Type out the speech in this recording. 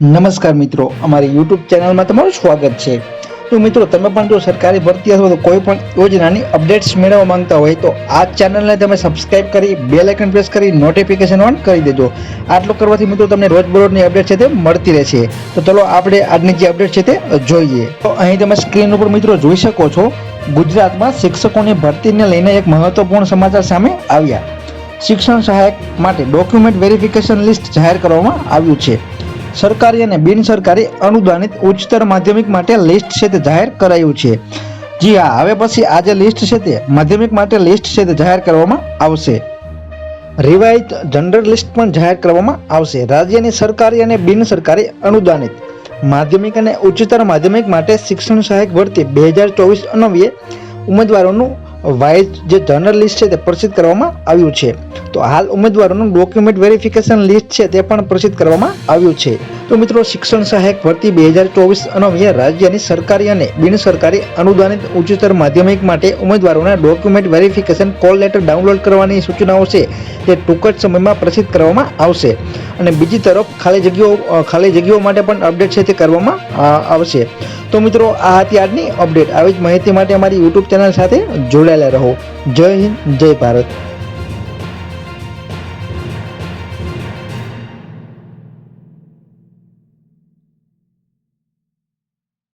નમસ્કાર મિત્રો, અમારી યુટ્યુબ ચેનલમાં તમારું સ્વાગત છે। તો મિત્રો, તમે પણ જો સરકારી ભરતી અથવા તો કોઈ પણ યોજનાની અપડેટ્સ મેળવવા માંગતા હોય તો આ ચેનલને તમે સબસ્ક્રાઇબ કરી બેલ આઇકન પ્રેસ કરી નોટિફિકેશન ઓન કરી દેજો। આટલું કરવાથી મિત્રો તમને રોજબરોજની અપડેટ છે તે મળતી રહેશે। તો ચલો આપણે આજની જે અપડેટ છે તે જોઈએ। તો અહીં તમે સ્ક્રીન ઉપર મિત્રો જોઈ શકો છો, ગુજરાતમાં શિક્ષકોની ભરતીને લઈને એક મહત્વપૂર્ણ સમાચાર સામે આવ્યા। શિક્ષણ સહાયક માટે ડોક્યુમેન્ટ વેરિફિકેશન લિસ્ટ જાહેર કરવામાં આવ્યું છે। સરકારી અને બિન સરકારી અનુદાનિત ઉચ્ચતર માધ્યમિક માટે લિસ્ટ છે તે જાહેર કરાયું છે। જી હા, હવે પછી આ જે લિસ્ટ છે તે માધ્યમિક માટે લિસ્ટ છે તે જાહેર કરવામાં આવશે। રિવાઇઝ જનરલ લિસ્ટ પણ જાહેર કરવામાં આવશે। રાજ્યની સરકારી અને બિન સરકારી અનુદાનિત માધ્યમિક અને ઉચ્ચતર માધ્યમિક માટે શિક્ષણ સહાયક ભરતી 2024 અન્વયે ઉમેદવારોનું વાઇઝ જે જનરલ લિસ્ટ છે તે પ્રસિદ્ધ કરવામાં આવ્યું છે। તો હાલ ઉમેદવારોનું ડોક્યુમેન્ટ વેરિફિકેશન લિસ્ટ છે તે પણ પ્રસિદ્ધ કરવામાં આવ્યું છે। તો મિત્રો, શિક્ષણ સહાયક ભરતી 2024 અન્વયે રાજ્યની સરકારી અને બિન સરકારી અનુદાનિત ઉચ્ચતર માધ્યમિક માટે ઉમેદવારોના document verification call letter download કરવાની સૂચનાઓ છે તે ટૂંક જ સમયમાં પ્રસિદ્ધ કરવામાં આવશે। અને બીજી તરફ ખાલી જગ્યાઓ માટે પણ અપડેટ છે તે કરવામાં આવશે। તો મિત્રો, આ હતી આજની અપડેટ। આવી જ માહિતી માટે અમારી યુટ્યુબ ચેનલ સાથે જોડાયેલા રહો। જય હિન્દ, જય ભારત।